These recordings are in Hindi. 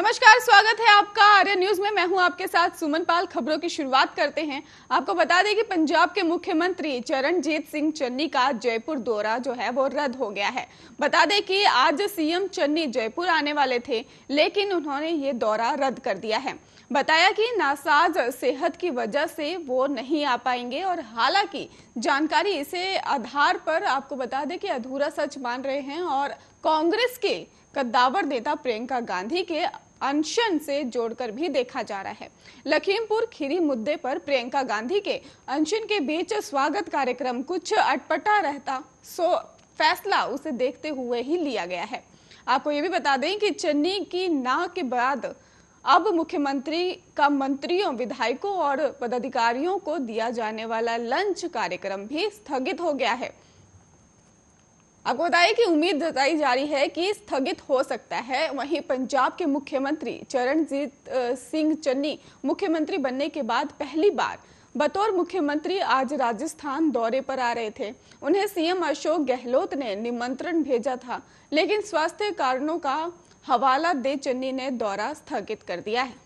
नमस्कार, स्वागत है आपका आर्य न्यूज में। मैं हूं आपके साथ सुमन पाल। खबरों की शुरुआत करते हैं। आपको बता दें कि पंजाब के मुख्यमंत्री चरणजीत सिंह चन्नी का जयपुर दौरा जो है वो रद्द हो गया है। बता दें कि आज सीएम चन्नी जयपुर आने वाले थे, लेकिन उन्होंने ये दौरा रद्द कर दिया है। बताया कि नासाज सेहत की वजह से वो नहीं आ पाएंगे और हालांकि जानकारी इसे आधार पर आपको बता दें कि अधूरा सच मान रहे हैं और कांग्रेस के कद्दावर नेता प्रियंका गांधी के अनशन से जोड़कर भी देखा जा रहा है। लखीमपुर खीरी मुद्दे पर प्रियंका गांधी के अनशन के बीच स्वागत कार्यक्रम कुछ अटपटा रहता, सो फैसला उसे देखते हुए ही लिया गया है। आपको ये भी बता दें कि चन्नी की ना के बाद अब मुख्यमंत्री का मंत्रियों, विधायकों और पदाधिकारियों को दिया जाने वाला लंच कार्यक्रम भी स्थगित हो गया है। आपको बताइए कि उम्मीद जताई जा रही है कि स्थगित हो सकता है। वहीं पंजाब के मुख्यमंत्री चरणजीत सिंह चन्नी मुख्यमंत्री बनने के बाद पहली बार बतौर मुख्यमंत्री आज राजस्थान दौरे पर आ रहे थे। उन्हें सीएम अशोक गहलोत ने निमंत्रण भेजा था, लेकिन स्वास्थ्य कारणों का हवाला दे चन्नी ने दौरा स्थगित कर दिया है।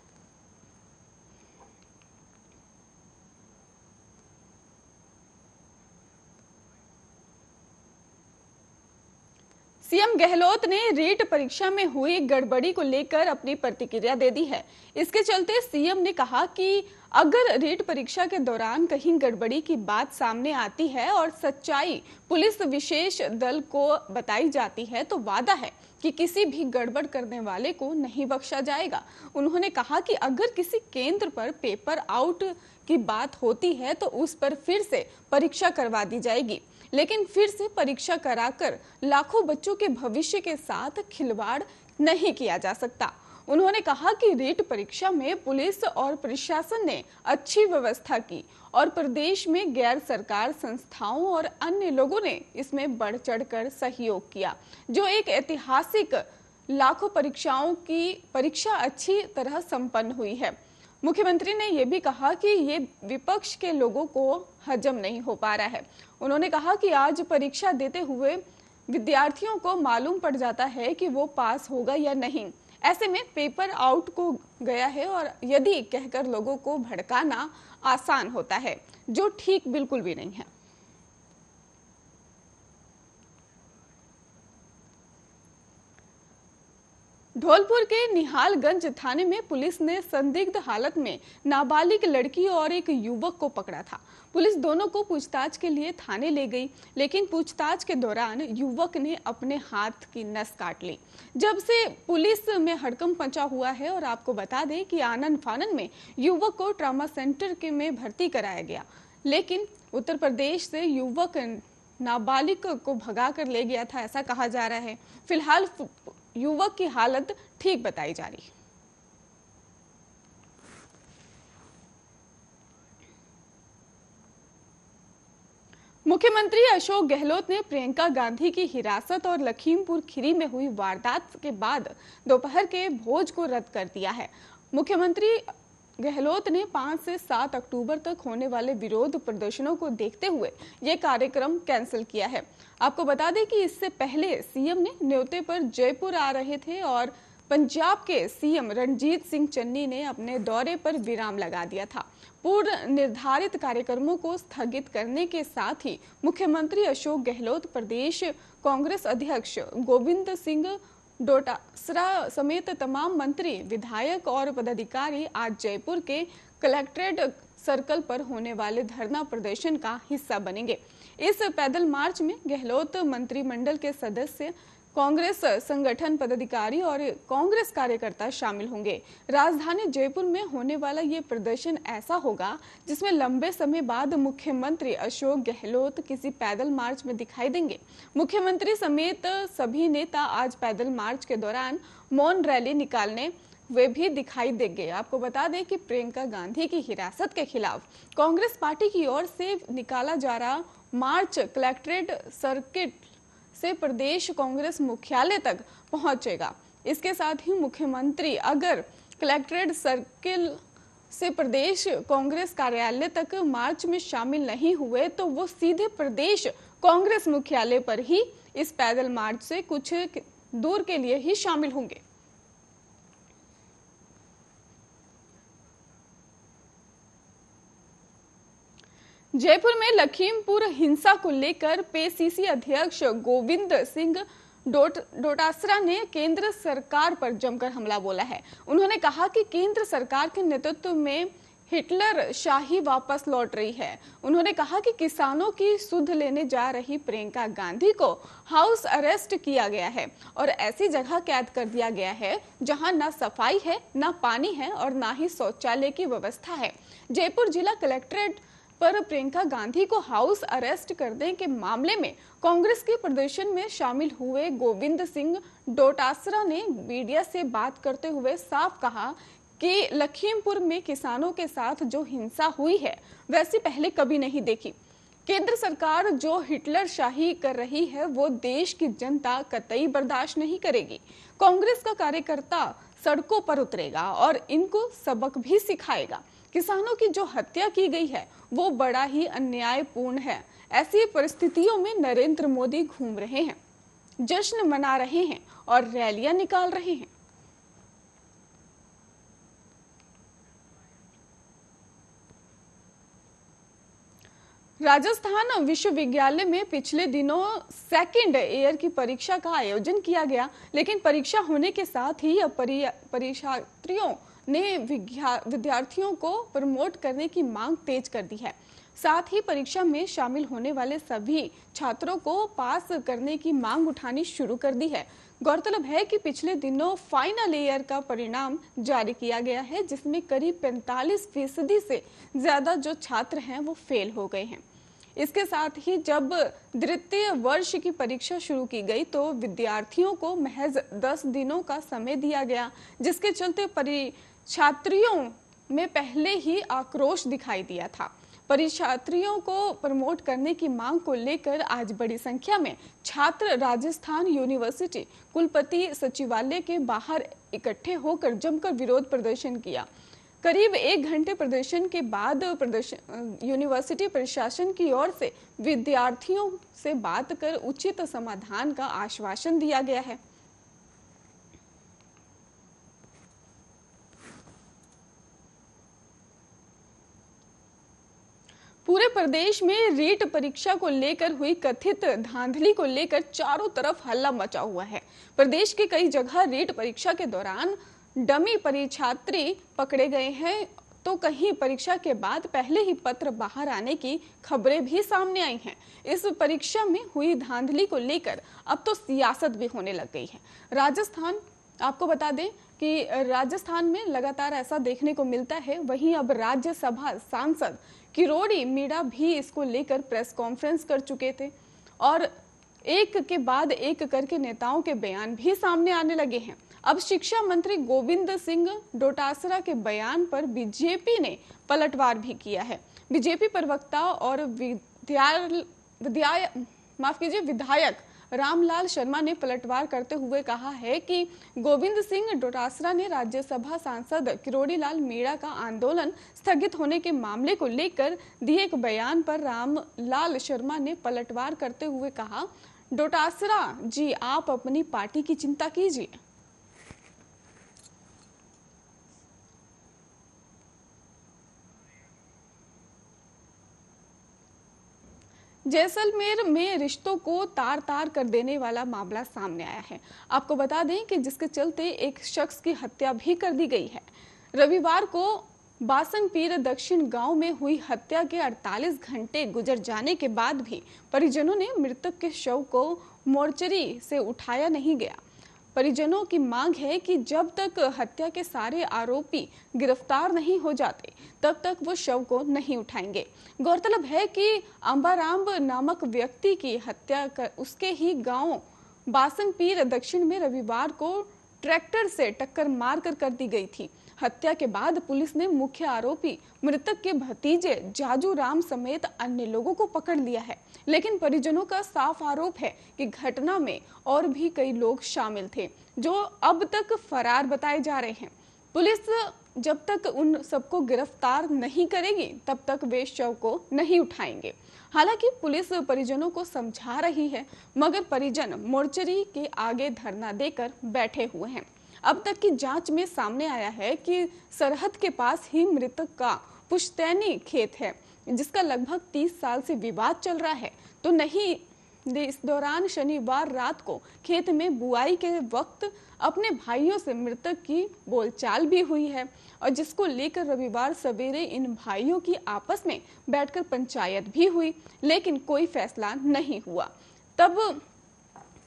सीएम गहलोत ने रीट परीक्षा में हुई गड़बड़ी को लेकर अपनी प्रतिक्रिया दे दी है। इसके चलते सीएम ने कहा कि अगर रीट परीक्षा के दौरान कहीं गड़बड़ी की बात सामने आती है और सच्चाई पुलिस विशेष दल को बताई जाती है तो वादा है कि किसी भी गड़बड़ करने वाले को नहीं बख्शा जाएगा। उन्होंने कहा कि अगर किसी केंद्र पर पेपर आउट की बात होती है तो उस पर फिर से परीक्षा करवा दी जाएगी, लेकिन फिर से परीक्षा कराकर लाखों बच्चों के भविष्य के साथ खिलवाड़ नहीं किया जा सकता। उन्होंने कहा कि रीट परीक्षा में पुलिस और प्रशासन ने अच्छी व्यवस्था की और प्रदेश में गैर सरकार संस्थाओं और अन्य लोगों ने इसमें बढ़ चढ़कर सहयोग किया, जो एक ऐतिहासिक लाखों परीक्षाओं की परीक्षा अच्छी तरह संपन्न हुई है। मुख्यमंत्री ने यह भी कहा कि ये विपक्ष के लोगों को हजम नहीं हो पा रहा है। उन्होंने कहा कि आज परीक्षा देते हुए विद्यार्थियों को मालूम पड़ जाता है कि वो पास होगा या नहीं। ऐसे में पेपर आउट को गया है और यदि कहकर लोगों को भड़काना आसान होता है, जो ठीक बिल्कुल भी नहीं है। धौलपुर के निहालगंज थाने में पुलिस ने संदिग्ध हालत में नाबालिग लड़की और एक युवक को पकड़ा था। पुलिस दोनों को पूछताछ के लिए थाने ले गई, लेकिन पूछताछ के दौरान युवक ने अपने हाथ की नस काट ली। जब से पुलिस में हड़कंप मचा हुआ है और आपको बता दें कि आनन फानन में युवक को ट्रॉमा सेंटर में भर्ती कराया गया, लेकिन उत्तर प्रदेश से युवक नाबालिग को भगा कर ले गया था, ऐसा कहा जा रहा है। फिलहाल युवक की हालत ठीक बताई जा रही है। मुख्यमंत्री अशोक गहलोत ने प्रियंका गांधी की हिरासत और लखीमपुर खीरी में हुई वारदात के बाद दोपहर के भोज को रद्द कर दिया है। मुख्यमंत्री गहलोत ने 5 से 7 अक्टूबर तक होने वाले विरोध प्रदर्शनों को देखते हुए ये कार्यक्रम कैंसिल किया है। आपको बता दें कि इससे पहले सीएम ने न्योते पर जयपुर आ रहे थे और पंजाब के सीएम रणजीत सिंह चन्नी ने अपने दौरे पर विराम लगा दिया था। पूर्व निर्धारित कार्यक्रमों को स्थगित करने के साथ ही मुख्यमंत्री अशोक गहलोत, प्रदेश कांग्रेस अध्यक्ष गोविंद सिंह डोटासरा समेत तमाम मंत्री, विधायक और पदाधिकारी आज जयपुर के कलेक्ट्रेट सर्कल पर होने वाले धरना प्रदर्शन का हिस्सा बनेंगे। इस पैदल मार्च में गहलोत मंत्रिमंडल के सदस्य, कांग्रेस संगठन पदाधिकारी और कांग्रेस कार्यकर्ता शामिल होंगे। राजधानी जयपुर में होने वाला ये प्रदर्शन ऐसा होगा जिसमें लंबे समय बाद मुख्यमंत्री अशोक गहलोत किसी पैदल मार्च में दिखाई देंगे। मुख्यमंत्री समेत सभी नेता आज पैदल मार्च के दौरान मौन रैली निकालने वे भी दिखाई देंगे। आपको बता दें कि प्रियंका गांधी की हिरासत के खिलाफ कांग्रेस पार्टी की ओर से निकाला जा रहा मार्च कलेक्ट्रेट सर्किट से प्रदेश कांग्रेस मुख्यालय तक पहुंचेगा। इसके साथ ही मुख्यमंत्री अगर कलेक्ट्रेट सर्किल से प्रदेश कांग्रेस कार्यालय तक मार्च में शामिल नहीं हुए तो वो सीधे प्रदेश कांग्रेस मुख्यालय पर ही इस पैदल मार्च से कुछ दूर के लिए ही शामिल होंगे। जयपुर में लखीमपुर हिंसा को लेकर पीसीसी अध्यक्ष गोविंद सिंह डोटासरा ने केंद्र सरकार पर जमकर हमला बोला है। उन्होंने कहा कि केंद्र सरकार के नेतृत्व में हिटलर शाही वापस लौट रही है। उन्होंने कहा कि किसानों की सुध लेने जा रही प्रियंका गांधी को हाउस अरेस्ट किया गया है और ऐसी जगह कैद कर दिया गया है जहां ना सफाई है, ना पानी है और ना ही शौचालय की व्यवस्था है। जयपुर जिला कलेक्ट्रेट पर प्रियंका गांधी को हाउस अरेस्ट करने के मामले में कांग्रेस के प्रदर्शन में शामिल हुए गोविंद सिंह डोटासरा ने मीडिया से बात करते हुए साफ कहा कि लखीमपुर में किसानों के साथ जो हिंसा हुई है वैसी पहले कभी नहीं देखी। केंद्र सरकार जो हिटलर शाही कर रही है वो देश की जनता कतई बर्दाश्त नहीं करेगी। कांग्रेस का कार्यकर्ता सड़कों पर उतरेगा और इनको सबक भी सिखाएगा। किसानों की जो हत्या की गई है वो बड़ा ही अन्यायपूर्ण है। ऐसी परिस्थितियों में नरेंद्र मोदी घूम रहे हैं, जश्न मना रहे हैं और रैलियां निकाल रहे हैं। राजस्थान विश्वविद्यालय में पिछले दिनों सेकंड ईयर की परीक्षा का आयोजन किया गया, लेकिन परीक्षा होने के साथ ही अब परीक्षार्थियों ने विद्यार्थियों को प्रमोट करने की मांग तेज कर दी है। साथ ही परीक्षा में शामिल होने वाले सभी छात्रों को पास करने की मांग उठानी शुरू कर दी है। गौरतलब है कि पिछले दिनों फाइनल ईयर का परिणाम जारी किया गया है, जिसमें करीब 45% से ज्यादा जो छात्र हैं वो फेल हो गए हैं। इसके साथ ही जब द्वितीय वर्ष की परीक्षा शुरू की गई तो विद्यार्थियों को महज 10 दिनों का समय दिया गया, जिसके चलते परीक्षार्थियों में पहले ही आक्रोश दिखाई दिया था। परीक्षार्थियों को प्रमोट करने की मांग को लेकर आज बड़ी संख्या में छात्र राजस्थान यूनिवर्सिटी कुलपति सचिवालय के बाहर इकट्ठे होकर जमकर विरोध प्रदर्शन किया। करीब 1 घंटे प्रदर्शन के बाद यूनिवर्सिटी प्रशासन की ओर से विद्यार्थियों से बात कर उचित समाधान का आश्वासन दिया गया है। पूरे प्रदेश में रीट परीक्षा को लेकर हुई कथित धांधली को लेकर चारों तरफ हल्ला मचा हुआ है। प्रदेश के कई जगह रीट परीक्षा के दौरान डमी परीक्षार्थी पकड़े गए हैं, तो कहीं परीक्षा के बाद पहले ही पत्र बाहर आने की खबरें भी सामने आई हैं। इस परीक्षा में हुई धांधली को लेकर अब तो सियासत भी होने लग गई है। राजस्थान, आपको बता दें कि राजस्थान में लगातार ऐसा देखने को मिलता है। वहीं अब राज्यसभा सांसद किरोड़ी मीणा भी इसको लेकर प्रेस कॉन्फ्रेंस कर चुके थे और एक के बाद एक करके नेताओं के बयान भी सामने आने लगे हैं। अब शिक्षा मंत्री गोविंद सिंह डोटासरा के बयान पर बीजेपी ने पलटवार भी किया है। बीजेपी प्रवक्ता और विधायक रामलाल शर्मा ने पलटवार करते हुए कहा है कि गोविंद सिंह डोटासरा ने राज्यसभा सांसद किरोड़ीलाल मीणा का आंदोलन स्थगित होने के मामले को लेकर दिए एक बयान पर रामलाल शर्मा ने पलटवार करते हुए कहा, डोटासरा जी आप अपनी पार्टी की चिंता कीजिए। जैसलमेर में रिश्तों को तार तार कर देने वाला मामला सामने आया है। आपको बता दें कि जिसके चलते एक शख्स की हत्या भी कर दी गई है। रविवार को बासनपीर दक्षिण गांव में हुई हत्या के 48 घंटे गुजर जाने के बाद भी परिजनों ने मृतक के शव को मोर्चरी से उठाया नहीं गया। परिजनों की मांग है कि जब तक हत्या के सारे आरोपी गिरफ्तार नहीं हो जाते तब तक वो शव को नहीं उठाएंगे। गौरतलब है कि अंबाराम नामक व्यक्ति की हत्या उसके ही गांव बासनपीर दक्षिण में रविवार को ट्रैक्टर से टक्कर मारकर कर दी गई थी। हत्या के बाद पुलिस ने मुख्य आरोपी मृतक के भतीजे जाजू राम समेत अन्य लोगों को पकड़ लिया है, लेकिन परिजनों का साफ आरोप है कि घटना में और भी कई लोग शामिल थे जो अब तक फरार बताए जा रहे हैं। पुलिस जब तक उन सबको गिरफ्तार नहीं करेगी तब तक वे शव को नहीं उठाएंगे। हालांकि पुलिस परिजनों को समझा रही है, मगर परिजन मोर्चरी के आगे धरना देकर बैठे हुए हैं। अब तक की जांच में सामने आया है कि सरहद के पास ही मृतक का पुश्तैनी खेत है, जिसका लगभग 30 साल से विवाद चल रहा है। तो नहीं, इस दौरान शनिवार रात को खेत में बुआई के वक्त अपने भाइयों से मृतक की बोलचाल भी हुई है, और जिसको लेकर रविवार सवेरे इन भाइयों की आपस में बैठकर पंचायत भी हुई, लेकिन कोई फैसला नहीं हुआ। तब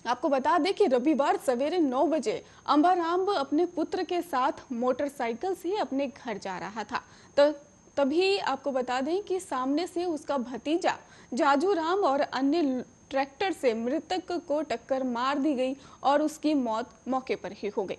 आपको बता दें कि रविवार सवेरे 9 बजे अंबाराम अपने पुत्र के साथ मोटरसाइकिल से अपने घर जा रहा था। तो तभी आपको बता दें कि सामने से उसका भतीजा जाजूराम और अन्य ट्रैक्टर से मृतक को टक्कर मार दी गई और उसकी मौत मौके पर ही हो गई।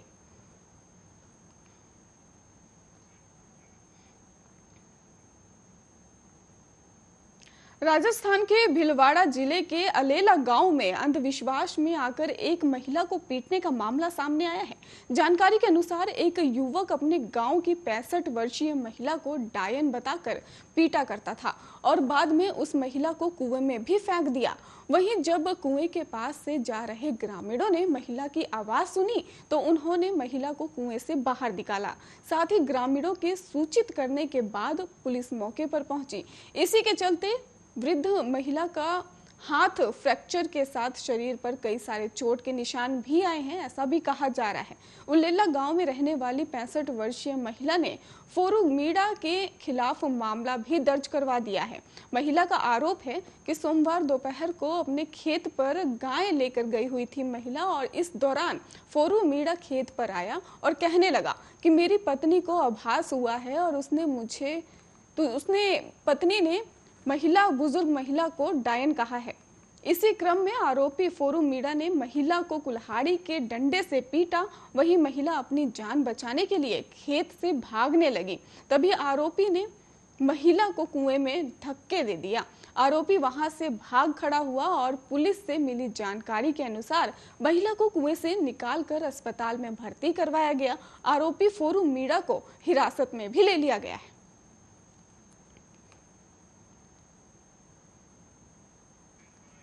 राजस्थान के भीलवाड़ा जिले के अलेला गांव में अंधविश्वास में आकर एक महिला को पीटने का मामला सामने आया है। जानकारी के अनुसार एक युवक अपने गांव की 65 वर्षीय महिला को डायन बताकर पीटा करता था और बाद में उस महिला को कुएं में भी फेंक दिया। वहीं जब कुएं के पास से जा रहे ग्रामीणों ने महिला की आवाज सुनी तो उन्होंने महिला को कुएं से बाहर निकाला। साथ ही ग्रामीणों के सूचित करने के बाद पुलिस मौके पर पहुंची। इसी के चलते वृद्ध महिला का हाथ फ्रैक्चर के साथ शरीर पर कई सारे चोट के निशान भी आए हैं, ऐसा भी कहा जा रहा है। उल्लेला गांव में रहने वाली 65 वर्षीय महिला ने फोरू मीणा के खिलाफ मामला भी दर्ज करवा दिया है। महिला का आरोप है कि सोमवार दोपहर को अपने खेत पर गाय लेकर गई हुई थी महिला, और इस दौरान फोरू मीणा खेत पर आया और कहने लगा कि मेरी पत्नी को आभास हुआ है और उसने पत्नी ने बुजुर्ग महिला को डायन कहा है। इसी क्रम में आरोपी फोरू मीणा ने महिला को कुल्हाड़ी के डंडे से पीटा। वहीं महिला अपनी जान बचाने के लिए खेत से भागने लगी, तभी आरोपी ने महिला को कुएं में धक्के दे दिया। आरोपी वहां से भाग खड़ा हुआ और पुलिस से मिली जानकारी के अनुसार महिला को कुएं से निकालकर अस्पताल में भर्ती करवाया गया। आरोपी फोरू मीणा को हिरासत में भी ले लिया गया है।